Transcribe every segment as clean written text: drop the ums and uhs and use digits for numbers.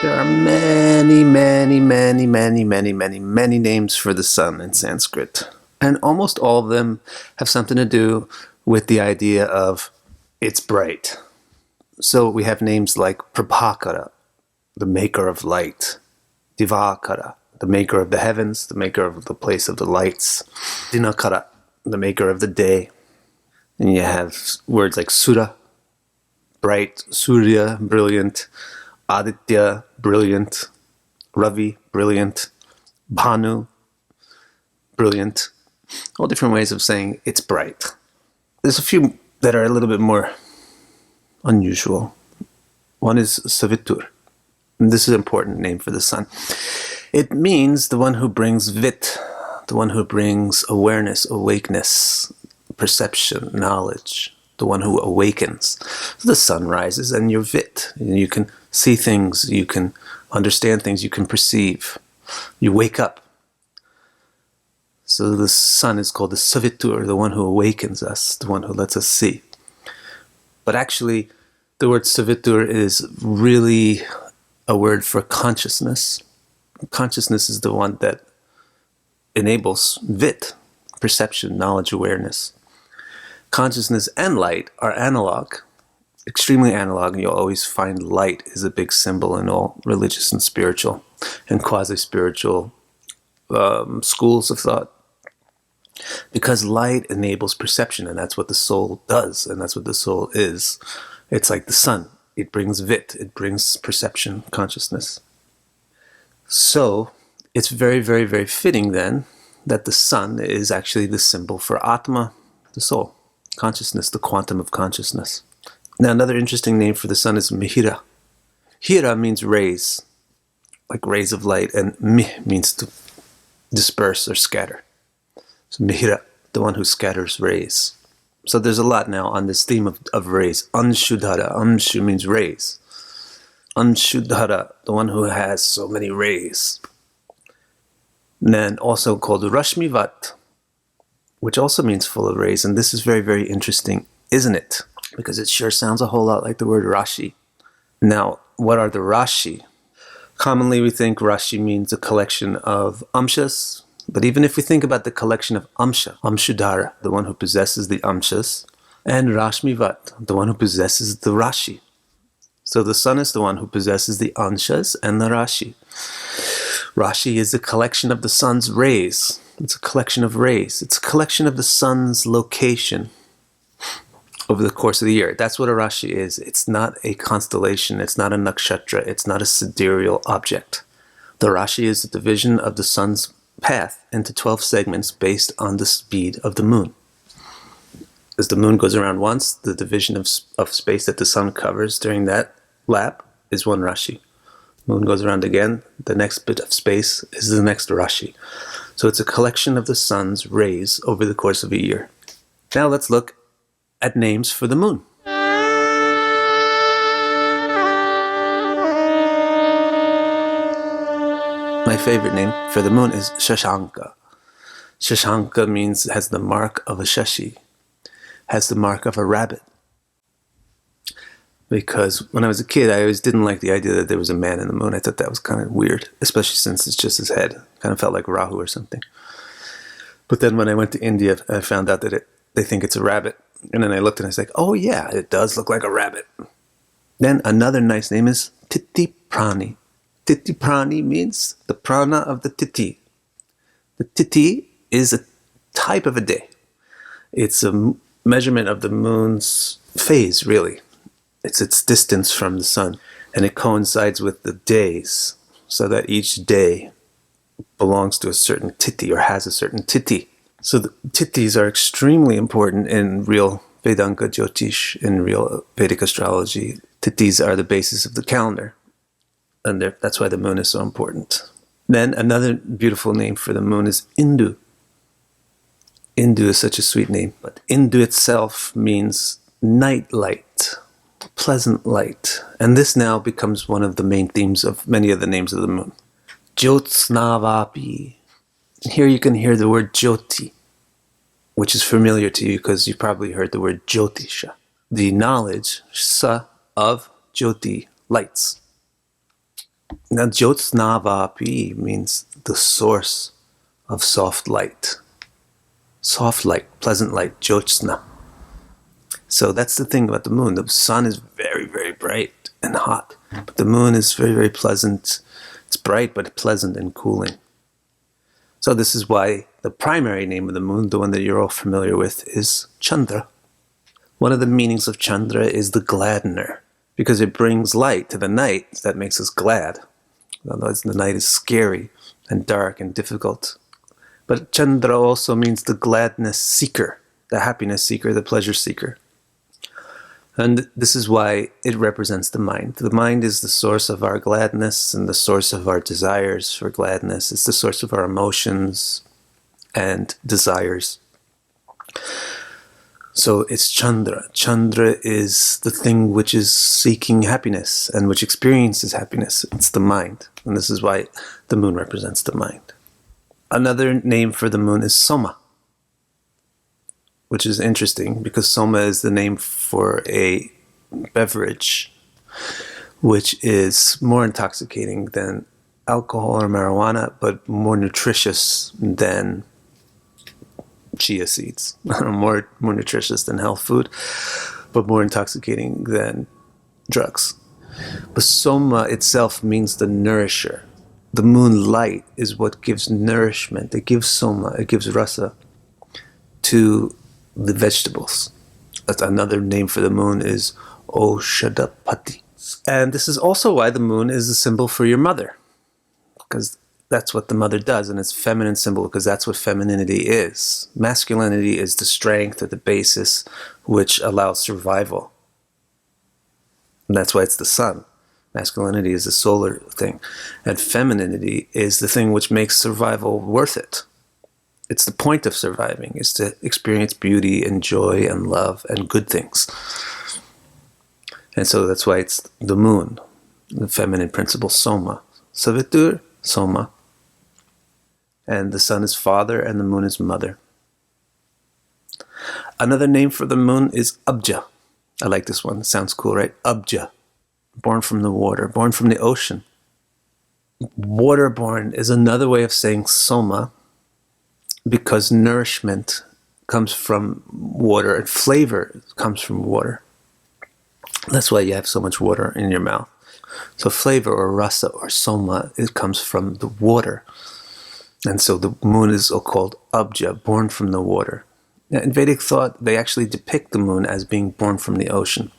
There are many, many, many, many, many, many, many names for the sun in Sanskrit. And almost all of them have something to do with the idea of it's bright. So we have names like Prabhakara, the maker of light, Divakara, the maker of the heavens, the maker of the place of the lights, Dinakara, the maker of the day. And you have words like Sura, bright, Surya, brilliant, Aditya, brilliant, Ravi, brilliant, Bhanu, brilliant. All different ways of saying it's bright. There's a few that are a little bit more unusual. One is Savitur. And this is an important name for the sun. It means the one who brings vit, the one who brings awareness, awakeness, perception, knowledge, the one who awakens. So the sun rises and you're vit. And you can see things, you can understand things, you can perceive. You wake up. So the sun is called the Savitur, the one who awakens us, the one who lets us see. But actually, the word Savitur is really a word for consciousness. Consciousness is the one that enables vit, perception, knowledge, awareness. Consciousness and light are analog, extremely analog, and you'll always find light is a big symbol in all religious and spiritual and quasi-spiritual schools of thought. Because light enables perception, and that's what the soul does, and that's what the soul is. It's like the sun. It brings vit, it brings perception, consciousness. So it's very, very, very fitting then that the sun is actually the symbol for Atma, the soul, consciousness, the quantum of consciousness. Now another interesting name for the sun is Mihira. Hira means rays, like rays of light, and Mih means to disperse or scatter. So Mihira, the one who scatters rays. So there's a lot now on this theme of rays. Anshuddhara, Anshu means rays. Anshuddhara, the one who has so many rays. And then also called Rashmivat, which also means full of rays. And this is very, very interesting, isn't it? Because it sure sounds a whole lot like the word Rashi. Now, what are the Rashi? Commonly we think Rashi means a collection of amshas. But even if we think about the collection of Amsha, Amshuddhara, the one who possesses the Amshas, and Rashmivat, the one who possesses the Rashi. So the sun is the one who possesses the Amshas and the Rashi. Rashi is a collection of the sun's rays. It's a collection of rays. It's a collection of the sun's location over the course of the year. That's what a Rashi is. It's not a constellation. It's not a nakshatra. It's not a sidereal object. The Rashi is a division of the sun's path into 12 segments based on the speed of the moon. As the moon goes around once, the division of space that the sun covers during that lap is one Rashi. Moon goes around again, the next bit of space is the next Rashi. So it's a collection of the sun's rays over the course of a year. Now let's look at names for the moon. My favorite name for the moon is Shashanka. Shashanka means has the mark of a shashi, has the mark of a rabbit. Because when I was a kid, I always didn't like the idea that there was a man in the moon. I thought that was kind of weird, especially since it's just his head. Kind of felt like Rahu or something. But then when I went to India, I found out that they think it's a rabbit. And then I looked and I was like, oh yeah, it does look like a rabbit. Then another nice name is Titi Prani. Titi Prani means the prana of the Titi. The Titi is a type of a day. It's a measurement of the moon's phase, really. It's its distance from the sun. And it coincides with the days, so that each day belongs to a certain Titi or has a certain Titi. So the Titis are extremely important in real Vedanta Jyotish, in real Vedic astrology. Titis are the basis of the calendar. And that's why the moon is so important. Then another beautiful name for the moon is Indu. Indu is such a sweet name, but Indu itself means night light, pleasant light. And this now becomes one of the main themes of many of the names of the moon. Jyotsnavapi. Here you can hear the word Jyoti, which is familiar to you because you've probably heard the word Jyotisha. The knowledge, sa, of Jyoti, lights. Now, Jyotsnavapi means the source of soft light. Soft light, pleasant light, Jyotsna. So that's the thing about the moon. The sun is very, very bright and hot. But the moon is very, very pleasant. It's bright, but pleasant and cooling. So this is why the primary name of the moon, the one that you're all familiar with, is Chandra. One of the meanings of Chandra is the gladdener, because it brings light to the night that makes us glad. Otherwise, the night is scary and dark and difficult. But Chandra also means the gladness seeker, the happiness seeker, the pleasure seeker. And this is why it represents the mind. The mind is the source of our gladness and the source of our desires for gladness. It's the source of our emotions and desires. So it's Chandra. Chandra is the thing which is seeking happiness and which experiences happiness. It's the mind. And this is why the moon represents the mind. Another name for the moon is Soma, which is interesting because Soma is the name for a beverage which is more intoxicating than alcohol or marijuana, but more nutritious than chia seeds. more nutritious than health food, but more intoxicating than drugs. But Soma itself means the nourisher. The moonlight is what gives nourishment. It gives Soma, it gives rasa to the vegetables. That's another name for the moon is Oshadapati. And this is also why the moon is a symbol for your mother, because that's what the mother does, and it's a feminine symbol because that's what femininity is. Masculinity is the strength or the basis which allows survival. And that's why it's the sun. Masculinity is a solar thing. And femininity is the thing which makes survival worth it. It's the point of surviving, is to experience beauty and joy and love and good things. And so that's why it's the moon, the feminine principle, Soma. Savitur, Soma. And the sun is father and the moon is mother. Another name for the moon is Abja. I like this one. It sounds cool, right? Abja. Born from the water, born from the ocean. Waterborn is another way of saying Soma, because nourishment comes from water and flavor comes from water. That's why you have so much water in your mouth. So flavor or rasa or Soma, it comes from the water. And so the moon is called Abja, born from the water. In Vedic thought, they actually depict the moon as being born from the ocean.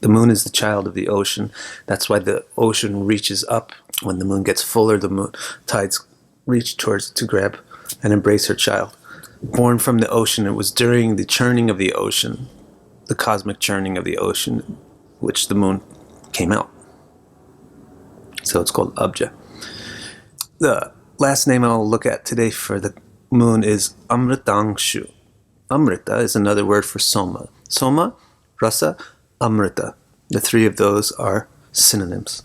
The moon is the child of the ocean. That's why the ocean reaches up. When the moon gets fuller, the tides reach towards to grab and embrace her child. Born from the ocean, it was during the churning of the ocean, the cosmic churning of the ocean, which the moon came out. So it's called Abja. The last name I'll look at today for the moon is Amritangshu. Amrita is another word for Soma. Soma, Rasa, Amrita. The three of those are synonyms.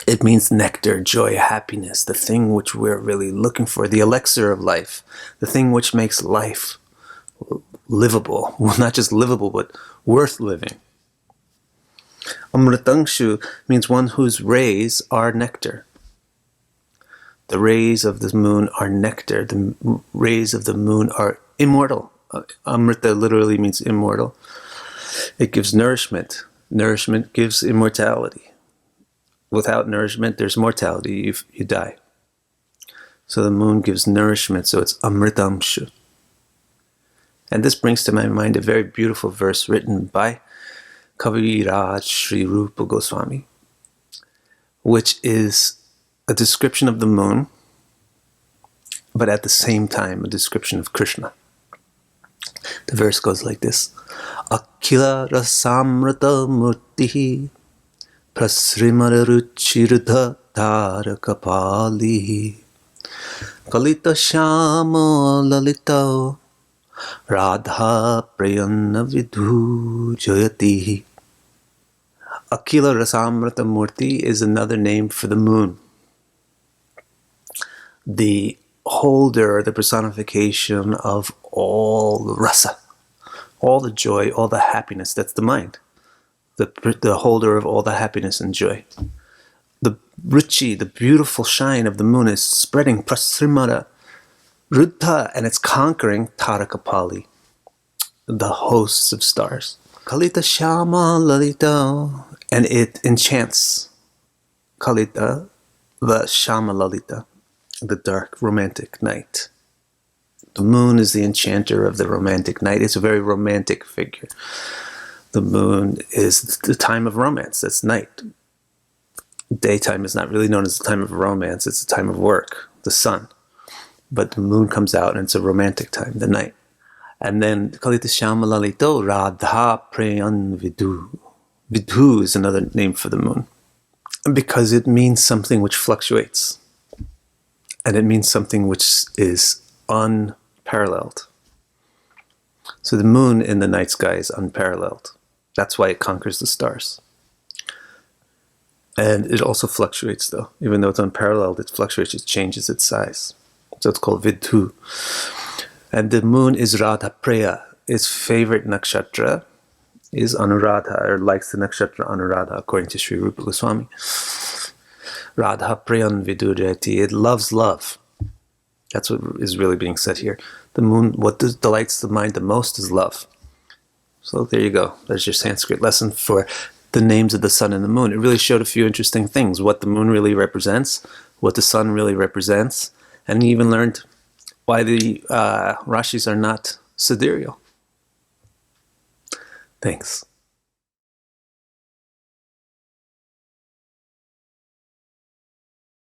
It means nectar, joy, happiness, the thing which we're really looking for, the elixir of life, the thing which makes life livable. Well, not just livable, but worth living. Amritangshu means one whose rays are nectar. The rays of the moon are nectar. The rays of the moon are immortal. Amrita literally means immortal. It gives nourishment. Nourishment gives immortality. Without nourishment, there's mortality. You die. So the moon gives nourishment, so it's Amritamshu. And this brings to my mind a very beautiful verse written by Kaviraj Sri Rupa Goswami, which is a description of the moon, but at the same time a description of Krishna. The verse goes like this: Akila rasamrata murtihi prasrimara ruchirudha tarakapali kalita shama lalita radha prayana vidhu jayati. Akila rasamrata murti is another name for the moon. The holder, the personification of all the rasa, all the joy, all the happiness. That's the mind. The holder of all the happiness and joy. The ruchi, the beautiful shine of the moon is spreading prasrimara, ruddha, and it's conquering Tarakapali, the hosts of stars. Kalita Shama Lalita, and it enchants Kalita, the Shama Lalita, the dark romantic night. The moon is the enchanter of the romantic night. It's a very romantic figure. The moon is the time of romance. That's night. Daytime is not really known as the time of romance. It's the time of work, the sun. But the moon comes out and it's a romantic time, the night. And then Kalita Shama Lalito Radha Prayan Vidhu. Vidhu is another name for the moon. Because it means something which fluctuates. And it means something which is unparalleled. So the moon in the night sky is unparalleled. That's why it conquers the stars. And it also fluctuates though. Even though it's unparalleled, it fluctuates, it changes its size. So it's called Vidhu. And the moon is Radha Preya. Its favorite nakshatra is Anuradha, or likes the nakshatra Anuradha, according to Sri Rupa Goswami. Radha Preyan Vidureti. It loves love. That's what is really being said here. The moon, what delights the mind the most is love. So there you go. There's your Sanskrit lesson for the names of the sun and the moon. It really showed a few interesting things. What the moon really represents, what the sun really represents, and you even learned why the Rashis are not sidereal. Thanks.